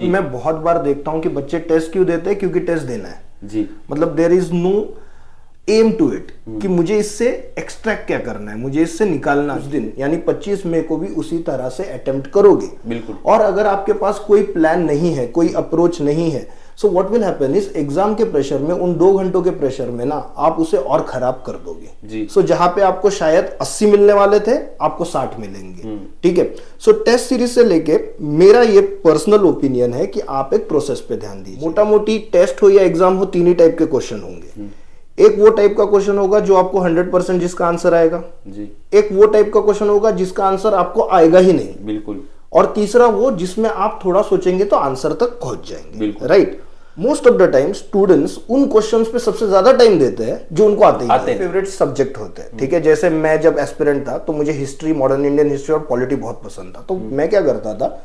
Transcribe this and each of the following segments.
मैं बहुत बार देखता हूं कि बच्चे टेस्ट क्यों देते हैं, क्योंकि टेस्ट देना है जी। मतलब there is no aim to it कि मुझे इससे एक्सट्रैक्ट क्या करना है, मुझे इससे निकालना उस दिन यानी 25 मई को भी उसी तरह से अटेम्प्ट करोगे। बिल्कुल। और अगर आपके पास कोई प्लान नहीं है, कोई अप्रोच नहीं है, सो व्हाट विल हैपन इस एग्जाम के प्रेशर में, उन 2 घंटों के प्रेशर में ना आप उसे और खराब कर दोगे जी। सो जहां पे आपको शायद 80 मिलने वाले थे आपको 60 मिलेंगे। ठीक है। सो टेस्ट सीरीज से लेके मेरा ये पर्सनल ओपिनियन है कि आप एक प्रोसेस पे ध्यान दीजिए। मोटा मोटी टेस्ट हो या एग्जाम हो, 3 ही टाइप के क्वेश्चन होंगे। एक वो टाइप का क्वेश्चन होगा जो आपको 100% जिसका आंसर आएगा जी। एक वो टाइप का क्वेश्चन होगा जिसका आंसर आपको आएगा ही नहीं। बिल्कुल। और तीसरा वो जिसमें आप थोड़ा सोचेंगे तो आंसर तक पहुंच जाएंगे। बिल्कुल। Right. Most of the time students उन क्वेश्चंस पे सबसे ज्यादा टाइम देते हैं जो उनको आते हैं। फेवरेट सब्जेक्ट होते हैं। ठीक है। जैसे मैं जब एस्पिरेंट था तो मुझे हिस्ट्री, मॉडर्न इंडियन हिस्ट्री और पॉलिटी बहुत पसंद था। तो मैं क्या करता था,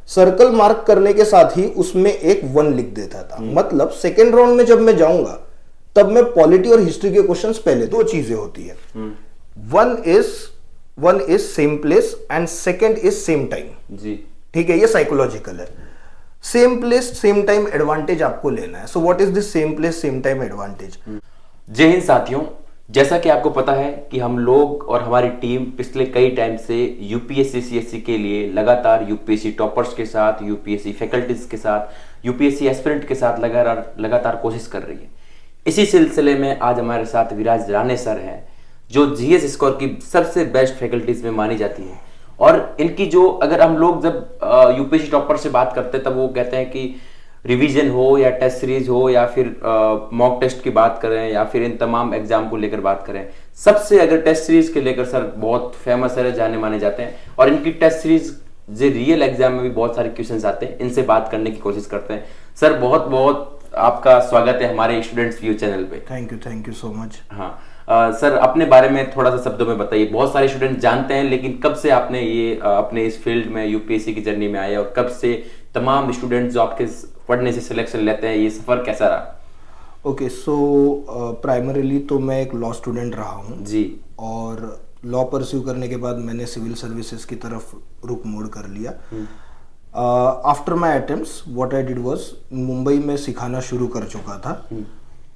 सर्कल मार्क करने के साथ ही उसमें एक 1 लिख देता था। मतलब सेकेंड राउंड में जब मैं जाऊंगा तब मैं पॉलिटी और हिस्ट्री के क्वेश्चंस पहले। 2 चीजें होती है, one is same place and second is same time. जी। ठीक है। ये साइकोलॉजिकल है। Same place same time advantage आपको लेना है। So what is this same place same time advantage? जय हिंद साथियों, जैसा कि आपको पता है कि हम लोग और हमारी टीम पिछले कई टाइम से यूपीएससी सीएससी के लिए लगातार यूपीएससी टॉपर्स के साथ, यूपीएससी फैकल्टीज के साथ, यूपीएससी एस्पिरेंट के साथ लगातार कोशिश कर रही है। इसी सिलसिले में आज हमारे साथ विराज राणे सर हैं, जो जीएस स्कोर की सबसे बेस्ट फैकल्टीज में मानी जाती है। और इनकी जो, अगर हम लोग जब यूपीएससी टॉपर से बात करते हैं तब वो कहते हैं कि रिवीजन हो या टेस्ट सीरीज हो या फिर मॉक टेस्ट की बात करें या फिर इन तमाम एग्जाम को लेकर बात करें, सबसे अगर टेस्ट सीरीज के लेकर सर बहुत फेमस है, जाने माने जाते हैं। और इनकी टेस्ट सीरीज जो रियल एग्जाम में भी बहुत सारे क्वेश्चंस आते हैं, इनसे बात करने की कोशिश करते हैं। सर बहुत बहुत आपका स्वागत है हमारे स्टूडेंट्स व्यू चैनल पे। Thank you so much. हाँ सर, अपने बारे में थोड़ा सा शब्दों में बताइए। बहुत सारे स्टूडेंट जानते हैं, लेकिन कब से आपने ये अपने इस फील्ड में यूपीएससी की जर्नी में आए और कब से तमाम स्टूडेंट जो आपके पढ़ने से सिलेक्शन लेते हैं, ये सफर कैसा रहा? ओके, सो प्राइमरीली तो मैं एक लॉ स्टूडेंट रहा हूँ जी। और लॉ परस्यू करने के बाद मैंने सिविल सर्विसेज की तरफ रुख मोड़ कर लिया। After my attempts what I did was, Mumbai में सिखाना शुरू कर चुका था।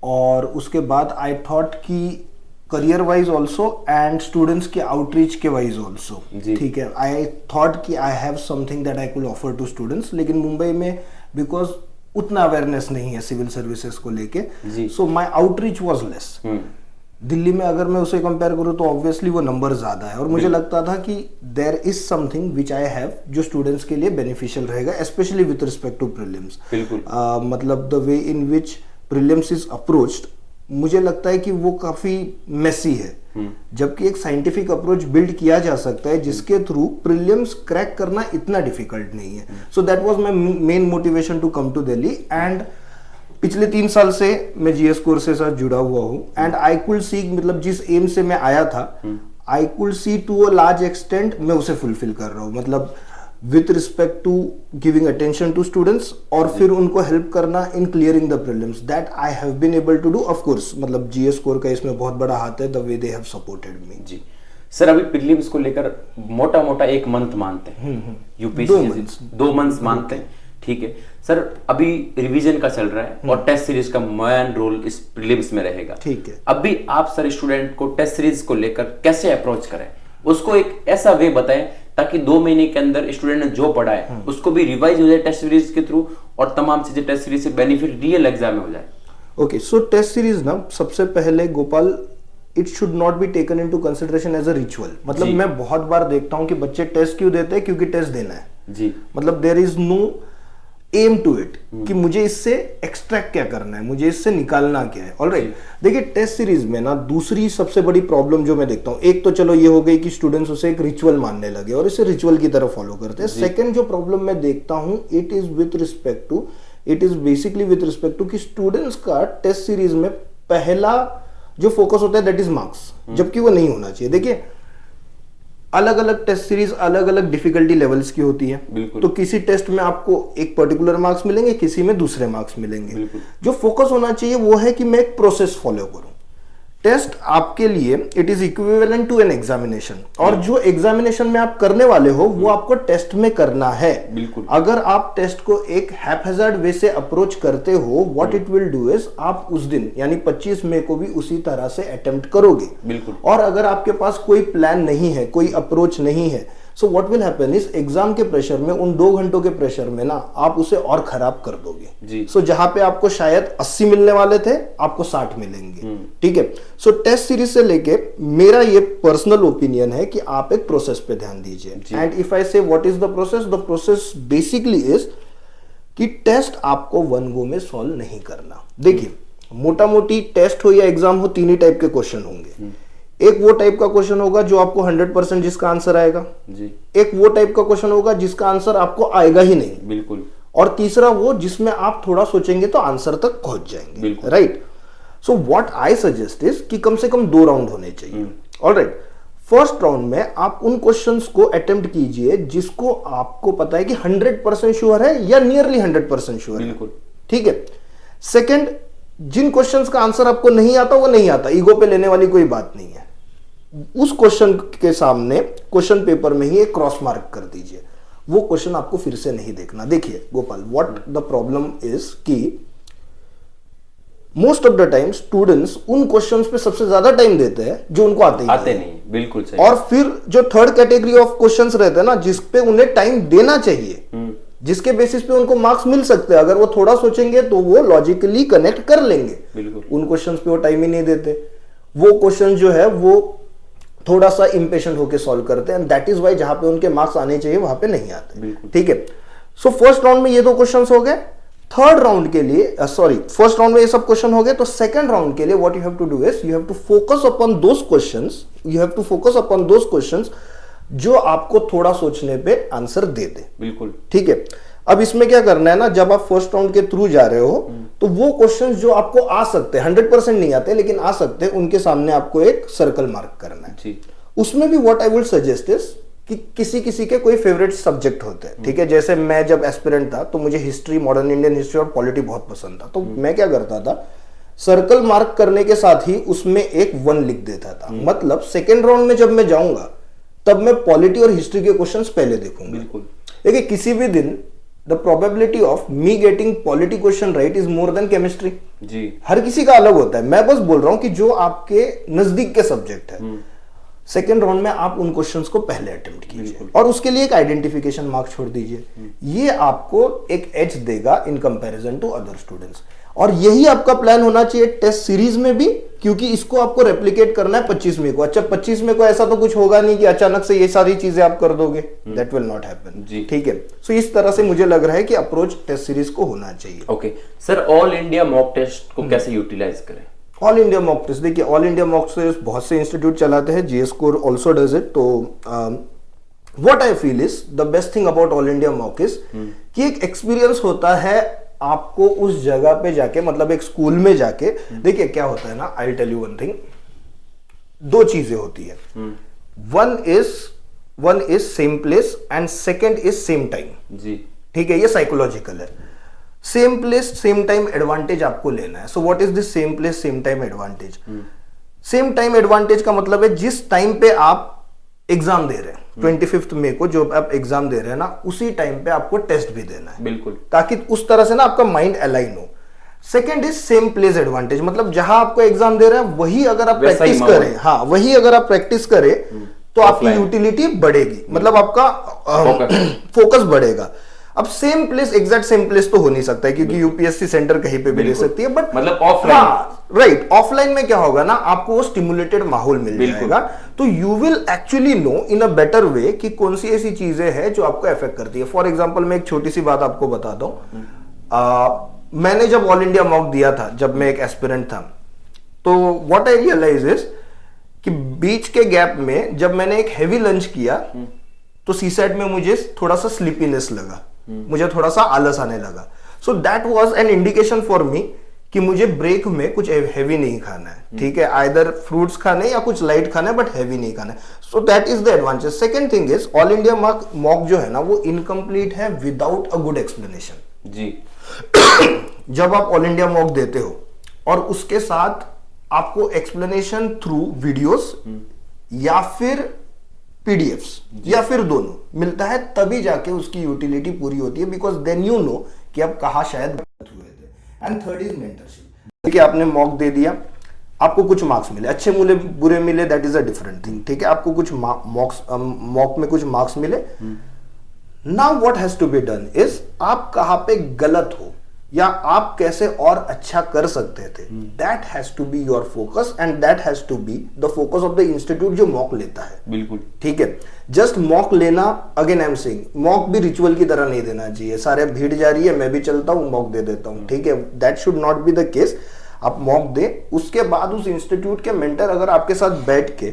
और उसके बाद आई थॉट कि career wise also and students के आउटरीच के वाइज ऑल्सो, ठीक है, आई थॉट कि I have something that I could offer to students. लेकिन मुंबई में बिकॉज उतना अवेयरनेस नहीं है सिविल सर्विसेज को लेके, सो माई आउटरीच वॉज लेस। दिल्ली में अगर मैं उसे कंपेयर करूँ तो ऑब्वियसली वो नंबर ज्यादा है। और मुझे लगता था कि there is something which I have जो स्टूडेंट्स के लिए बेनिफिशियल रहेगा, specially with respect to prelims. मतलब the way in which prelims is approached, मुझे लगता है कि वो काफी मेसी है, जबकि एक साइंटिफिक अप्रोच बिल्ड किया जा सकता है जिसके थ्रू प्रीलिम्स क्रैक करना इतना डिफिकल्ट नहीं है। So that was my main motivation to come to Delhi. And पिछले 3 साल से मैं जीएस कोर्स से साथ जुड़ा हुआ हूँ एंड आई कुड सी, मतलब जिस एम से मैं आया था, I could see to a large extent मैं उसे फुलफिल कर रहा हूँ। मतलब with respect to giving attention to students और फिर उनको हेल्प करना in clearing the prelims, that I have been able to do. Of course मतलब जीएस कोर का इसमें बहुत बड़ा हाथ है, the way they have supported me. जी सर, अभी प्रीलिम्स को लेकर मोटा मोटा 1 मंथ मानते हैं, यूपीएससी 2 मंथ मानते हैं, ठीक है सर। अभी रिवीजन का चल रहा है और टेस्ट सीरीज का मेन रोल इस प्रीलिम्स में रहेगा, ठीक है। अभी आप सर स्टूडेंट को टेस्ट सीरीज को लेकर कैसे अप्रोच करें, उसको एक ऐसा वे बताएं ताकि 2 महीने के अंदर स्टूडेंट ने जो पढ़ा है उसको भी रिवाइज हो जाए टेस्ट सीरीज के थ्रू और तमाम चीजें टेस्ट सीरीज से बेनिफिट रियल एग्जाम में हो जाए। ओके, सो टेस्ट सीरीज ना, सबसे पहले Gopal, it should not be taken into consideration as a ritual. मतलब मैं बहुत बार देखता हूं कि बच्चे टेस्ट क्यों देते हैं, क्योंकि टेस्ट देना है जी। मतलब there is no aim to it कि मुझे इससे एक्सट्रैक्ट क्या करना है, मुझे इससे निकालना क्या है। ऑलराइट, देखिए टेस्ट सीरीज में ना दूसरी सबसे बड़ी प्रॉब्लम जो मैं देखता हूँ, एक तो चलो ये हो गई कि स्टूडेंट्स उसे एक रिचुअल मानने लगे और इसे रिचुअल की तरफ फॉलो करते हैं। सेकंड जो प्रॉब्लम मैं देखता हूँ, it is basically with respect to कि स्टूडेंट्स का टेस्ट सीरीज में पहला जो फोकस होता है दैट इज मार्क्स, जबकि वो नहीं होना चाहिए। देखिए अलग अलग टेस्ट सीरीज अलग अलग डिफिकल्टी लेवल्स की होती है, तो किसी टेस्ट में आपको एक पर्टिकुलर मार्क्स मिलेंगे, किसी में दूसरे मार्क्स मिलेंगे। जो फोकस होना चाहिए वो है कि मैं एक प्रोसेस फॉलो करूं। टेस्ट आपके लिए it is equivalent to an examination, और जो एग्जामिनेशन में आप करने वाले हो वो आपको टेस्ट में करना है। बिल्कुल। अगर आप टेस्ट को एक हैपहैज़र्ड वे से अप्रोच करते हो, what it will do is आप उस दिन यानी 25 मई को भी उसी तरह से अटेम्प्ट करोगे। बिल्कुल। और अगर आपके पास कोई प्लान नहीं है, कोई अप्रोच नहीं है, so what will happen is exam के प्रेशर में, उन 2 घंटों के प्रेशर में ना आप उसे और खराब कर दोगे जी। सो जहां पे आपको शायद 80 मिलने वाले थे आपको 60 मिलेंगे। ठीक है, सो टेस्ट सीरीज से लेके मेरा ये पर्सनल ओपिनियन है कि आप एक प्रोसेस पे ध्यान दीजिए। एंड इफ आई से what is the process basically is कि टेस्ट आपको 1 गो में सॉल्व नहीं करना। देखिए, मोटा मोटी टेस्ट हो या एग्जाम हो, 3 ही टाइप के क्वेश्चन होंगे। एक वो टाइप का क्वेश्चन होगा जो आपको 100% जिसका आंसर आएगा जी। एक वो टाइप का क्वेश्चन होगा जिसका आंसर आपको आएगा ही नहीं। बिल्कुल। और तीसरा वो जिसमें आप थोड़ा सोचेंगे तो आंसर तक पहुंच जाएंगे। Right. So what I suggest is कि कम से कम 2 राउंड होने चाहिए। ऑलराइट, फर्स्ट राउंड में आप उन क्वेश्चंस को अटेम्प्ट कीजिए जिसको आपको पता है कि 100% श्योर है या नियरली 100% श्योर है। ठीक है। सेकंड, जिन क्वेश्चंस का आंसर आपको नहीं आता वो नहीं आता, ईगो पे लेने वाली कोई बात नहीं है। उस क्वेश्चन के सामने क्वेश्चन पेपर में ही एक क्रॉस मार्क कर दीजिए, वो क्वेश्चन आपको फिर से नहीं देखना। देखिए Gopal, what the problem is कि most of the time students उन क्वेश्चंस पे सबसे ज्यादा टाइम देते हैं जो उनको आते नहीं। बिल्कुल सही। और फिर जो थर्ड कैटेगरी ऑफ क्वेश्चंस रहते हैं ना, जिस पे उन्हें टाइम देना चाहिए, जिसके बेसिस पे उनको मार्क्स मिल सकते हैं, अगर वो थोड़ा सोचेंगे तो वो लॉजिकली कनेक्ट कर लेंगे, उन क्वेश्चंस पे वो टाइम ही नहीं देते। वो क्वेश्चन जो है वो थोड़ा सा इंपेशेंट होकर सॉल्व करते हैं, एंड दैट इज वाई जहां पे उनके मार्क्स आने चाहिए वहां पे नहीं आते। ठीक है। सो फर्स्ट राउंड में ये 2 क्वेश्चंस हो गए। थर्ड राउंड के लिए फर्स्ट राउंड में ये सब क्वेश्चन हो गए, तो सेकंड राउंड के लिए what you have to do is you have to focus upon those questions जो आपको थोड़ा सोचने पे आंसर दे दे। बिल्कुल। ठीक है। अब इसमें क्या करना है ना, जब आप फर्स्ट राउंड के थ्रू जा रहे हो तो वो क्वेश्चंस जो आपको आ सकते हैं, 100% नहीं आते लेकिन आ सकते हैं, उनके सामने आपको एक सर्कल मार्क करना है जी। उसमें भी what I would suggest is कि किसी किसी के कोई फेवरेट सब्जेक्ट होते हैं। ठीक है, जैसे मैं जब एस्पिरेंट था तो मुझे हिस्ट्री, मॉडर्न इंडियन हिस्ट्री और पॉलिटी बहुत पसंद था, तो मैं क्या करता था, सर्कल मार्क करने के साथ ही उसमें एक 1 लिख देता था। मतलब सेकेंड राउंड में जब मैं जाऊंगा तब मैं पॉलिटी और हिस्ट्री के क्वेश्चंस पहले देखूंगा। बिल्कुल। देखिए, किसी भी दिन the probability of me getting polity question right is more than chemistry जी। हर किसी का अलग होता है, मैं बस बोल रहा हूं कि जो आपके नजदीक के सब्जेक्ट है, सेकेंड राउंड में आप उन क्वेश्चंस को पहले अटेम्प्ट कीजिए और उसके लिए एक आइडेंटिफिकेशन मार्क छोड़ दीजिए। ये आपको एक एज देगा in comparison to other students, और यही आपका प्लान होना चाहिए टेस्ट सीरीज में भी, क्योंकि इसको आपको रेप्लिकेट करना है 25 मई को। अच्छा, 25 मई को ऐसा तो कुछ होगा नहीं कि अचानक से ये सारी चीजें आप कर दोगे, दैट विल नॉट हैपन। ठीक है। सो इस तरह से मुझे लग रहा है कि अप्रोच टेस्ट सीरीज को होना चाहिए। Okay sir, all India mock test को कैसे यूटिलाइज करें? ऑल इंडिया मॉक टेस्ट, देखिए ऑल इंडिया मॉक टेस्ट बहुत से इंस्टीट्यूट चलाते हैं, GS score also does it. तो what I feel is the best thing about all India mock is कि एक एक्सपीरियंस होता है आपको उस जगह पे जाके, मतलब एक स्कूल में जाके। देखिए क्या होता है ना, I tell you one thing, 2 चीजें होती है। One is same place and second is same time जी। ठीक है, ये साइकोलॉजिकल है। Same place same time advantage आपको लेना है। So what is this same place same time advantage? Same time advantage का मतलब है जिस टाइम पे आप एग्जाम दे रहे हैं, 25 मई को जो आप एग्जाम दे रहे हैं ना, उसी टाइम पे आपको टेस्ट भी देना है। बिल्कुल। ताकि उस तरह से ना आपका माइंड अलाइन हो। Second is same place advantage, मतलब जहां आपको एग्जाम दे रहे हैं वही अगर आप प्रैक्टिस करें, हाँ वही अगर आप प्रैक्टिस करें तो आपकी यूटिलिटी बढ़ेगी, मतलब आपका फोकस बढ़ेगा। अब same place, exact same place तो हो नहीं सकता है क्योंकि यूपीएससी सेंटर कहीं पे भी ले सकती है, बट मतलब ऑफलाइन, राइट, ऑफलाइन में क्या होगा ना, आपको वो स्टिमुलेटेड माहौल मिल जाएगा, तो you will actually no in a better way कि कौन सी ऐसी चीजें हैं जो आपको अफेक्ट करती है। फॉर एग्जांपल मैं एक छोटी सी बात आपको बताता हूं। मैंने जब ऑल इंडिया मॉक दिया था, जब मैं एक एस्पिरेंट था, तो व्हाट आई रियलाइज इज कि बीच के गैप में जब मैंने एक हेवी लंच किया तो सीसाइड में मुझे थोड़ा सा स्लीपीनेस लगा, मुझे थोड़ा सा आलस आने लगा। सो that was an indication for me कि मुझे ब्रेक में कुछ हेवी नहीं खाना है। ठीक है, आइदर फ्रूट्स खाने या कुछ लाइट खाना है, बट हेवी नहीं खाना है। So that is the advantage. Second thing is all India mock जो है ना, वो इनकम्प्लीट है विदाउट अ गुड एक्सप्लेनेशन जी। जब आप ऑल इंडिया मॉक देते हो और उसके साथ आपको एक्सप्लेनेशन थ्रू वीडियोस या फिर पीडीएफ्स या फिर दोनों मिलता है, तभी जाके उसकी यूटिलिटी पूरी होती है, बिकॉज देन यू नो कि आप कहाँ शायद गलत हुए थे। And third is mentorship. देखिए आपने मॉक दे दिया, आपको कुछ मार्क्स मिले, अच्छे मिले बुरे मिले, that is a different thing, ठीक है। आपको कुछ मॉक में कुछ मार्क्स मिले, now what has to be done is आप कहाँ पे गलत हो या आप कैसे और अच्छा कर सकते थे, that has to be your focus and that has to be the focus of the institute जो मॉक लेता है। बिल्कुल ठीक है। जस्ट मॉक लेना, again I am saying, mock भी रिचुअल की तरह नहीं देना चाहिए, सारे भीड़ जा रही है मैं भी चलता हूं मॉक दे देता हूं, ठीक है, that should not be the case. आप मॉक दे, उसके बाद उस इंस्टीट्यूट के मेंटर अगर आपके साथ बैठ के,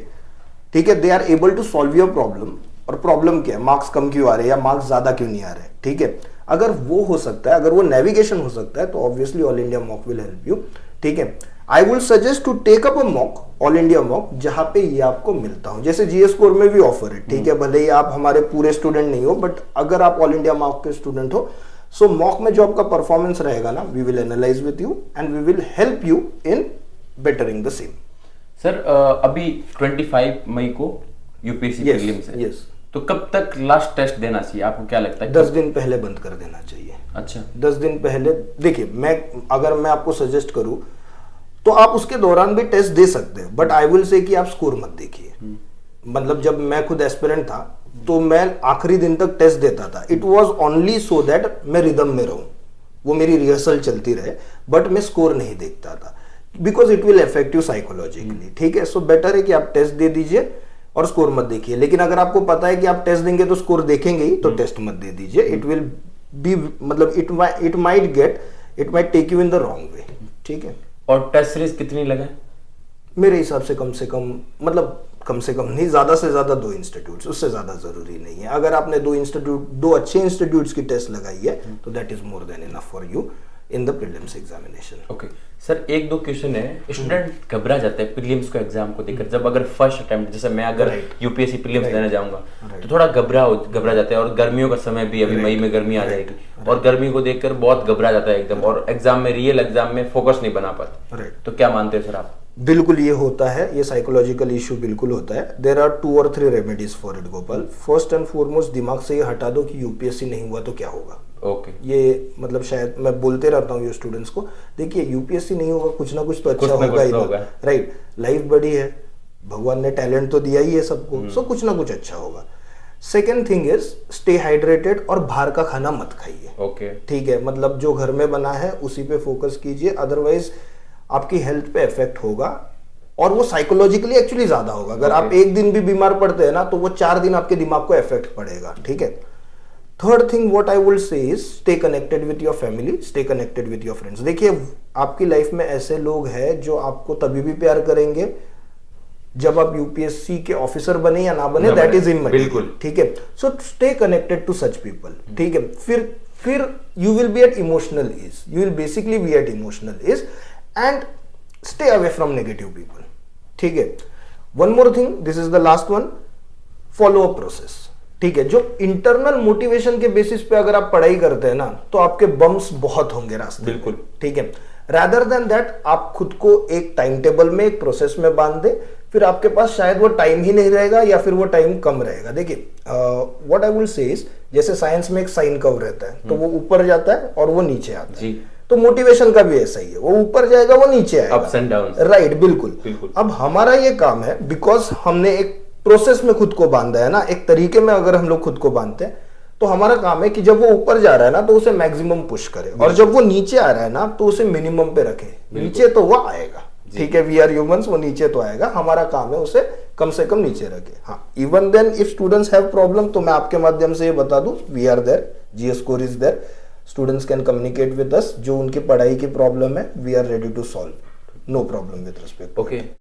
ठीक है, they are able to solve your problem, और प्रॉब्लम क्या है, मार्क्स कम क्यों आ रहे हैं या मार्क्स ज्यादा क्यों नहीं आ रहे, ठीक है, अगर वो हो सकता है, अगर वो नेविगेशन हो सकता है, तो obviously all India mock will help you, ठीक है। I will suggest to take up a mock, all India mock, जहां पे ये आपको मिलता हो, जैसे जीएस कोर में भी ऑफर है, ठीक है, भले ही आप हमारे पूरे स्टूडेंट नहीं हो, बट अगर आप ऑल इंडिया मॉक के स्टूडेंट हो, सो मॉक में जो आपका परफॉर्मेंस रहेगा ना, we will analyse with you and we will help you in bettering the same. Sir अभी 25 मई को यूपीएससी प्रीलिम्स है, यस, तो कब तक लास्ट टेस्ट देना चाहिए, आपको क्या लगता है? 10 दिन पहले बंद कर देना चाहिए। अच्छा, 10 दिन पहले। देखिए अगर मैं आपको सजेस्ट करूं तो आप उसके दौरान भी टेस्ट दे सकते हैं, बट आई विल से कि आप स्कोर मत देखिए। मतलब जब मैं खुद एस्पिरेंट था तो मैं आखिरी दिन तक टेस्ट देता था, it was only so that मैं रिदम में रहूं, वो मेरी रिहर्सल चलती रहे, बट मैं स्कोर नहीं देखता था, because it will affect you psychologically, ठीक है। सो बेटर है कि आप टेस्ट दे दीजिए और स्कोर मत देखिए। लेकिन अगर आपको पता है कि आप टेस्ट देंगे तो स्कोर देखेंगे ही, तो टेस्ट मत दे दीजिए। इट विल बी, मतलब it might take you in the wrong way, ठीक है। और टेस्ट सीरीज कितनी लगाए? मेरे हिसाब से कम से कम, मतलब कम से कम नहीं, ज्यादा से ज्यादा 2 इंस्टीट्यूट्स, उससे ज्यादा जरूरी नहीं है। अगर आपने 2 अच्छे इंस्टीट्यूट्स की टेस्ट लगाई है तो that is more than enough for you in the prelims examination. Okay sir, 1-2 question है, स्टूडेंट घबरा जाता है प्रीलिम्स को एग्जाम को देखकर, जब अगर फर्स्ट अटेम्प्ट, जैसे मैं अगर यूपीएससी प्रीलिम्स देने जाऊंगा तो थोड़ा घबरा जाता है, और गर्मियों का समय भी, अभी मई में गर्मी आ जाएगी, और गर्मी को देखकर बहुत घबरा जाता है एकदम, और एग्जाम में, रियल एग्जाम में फोकस नहीं बना पाता। तो क्या मानते हैं सर आप? बिल्कुल ये होता है, ये साइकोलॉजिकल इशू बिल्कुल होता है। देयर आर 2 और 3 remedies for it Gopal. First and foremost दिमाग से ये हटा दो कि यूपीएससी नहीं हुआ तो क्या होगा। ओके, ये मतलब शायद मैं बोलते रहता हूँ ये स्टूडेंट्स को, देखिए यूपीएससी नहीं होगा, कुछ ना कुछ तो अच्छा होगा ही, राइट। लाइफ बड़ी है, भगवान ने टैलेंट तो दिया ही है सबको, सो कुछ ना कुछ अच्छा होगा। Second thing is stay hydrated, और बाहर का खाना मत खाइए, ओके, ठीक है। मतलब जो घर में बना है उसी पे फोकस कीजिए, अदरवाइज आपकी हेल्थ पे इफेक्ट होगा, और वो साइकोलॉजिकली एक्चुअली ज्यादा होगा। अगर आप एक दिन भी बीमार पड़ते हैं ना, तो वो 4 दिन आपके दिमाग को इफेक्ट पड़ेगा, ठीक है। Third thing what I will say is stay connected with your family, stay connected with your friends. देखिए आपकी लाइफ में ऐसे लोग हैं जो आपको तभी भी प्यार करेंगे जब आप यूपीएससी के ऑफिसर बने या ना बने, दैट इज इमैटेरियल, ठीक है। So stay connected to such people, ठीक है। फिर you will be at emotional ease, you will basically be at emotional ease, and stay away from negative people, ठीक है। One more thing, this is the last one, follow a process, ठीक है। जो internal motivation के basis पे अगर आप पढ़ाई करते हैं ना, तो आपके बम्स बहुत होंगे रास्ते, बिल्कुल, ठीक है। रादर देन दैट आप खुद को एक टाइम टेबल में, एक प्रोसेस में बांध दे, फिर आपके पास शायद वो टाइम ही नहीं रहेगा या फिर वो टाइम कम रहेगा। देखिए what I will say is, जैसे साइंस में एक साइन कर्व रहता है, तो वो ऊपर जाता है और वो नीचे आता है, तो मोटिवेशन का भी ऐसा ही है, वो ऊपर जाएगा वो नीचे आएगा, अप्स एंड डाउन्स, राइट, बिल्कुल। अब हमारा ये काम है, बिकॉज हमने एक प्रोसेस में खुद को बांधा है ना, एक तरीके में अगर हम लोग खुद को बांधते हैं, तो हमारा काम है कि जब वो ऊपर जा रहा है ना, तो उसे मैक्सिमम पुश करे, और जब वो नीचे आ रहा है ना, तो उसे मिनिमम पे रखे। नीचे तो वो आएगा, ठीक है, वी आर ह्यूमंस, वो नीचे तो आएगा, हमारा काम है उसे कम से कम नीचे रखे। हाँ, even then if students have problem, तो मैं आपके माध्यम से ये बता दूं, we are there, GS core is there, students can communicate with us, जो उनकी पढ़ाई की प्रॉब्लम है, we are ready to solve, no problem with respect. Okay.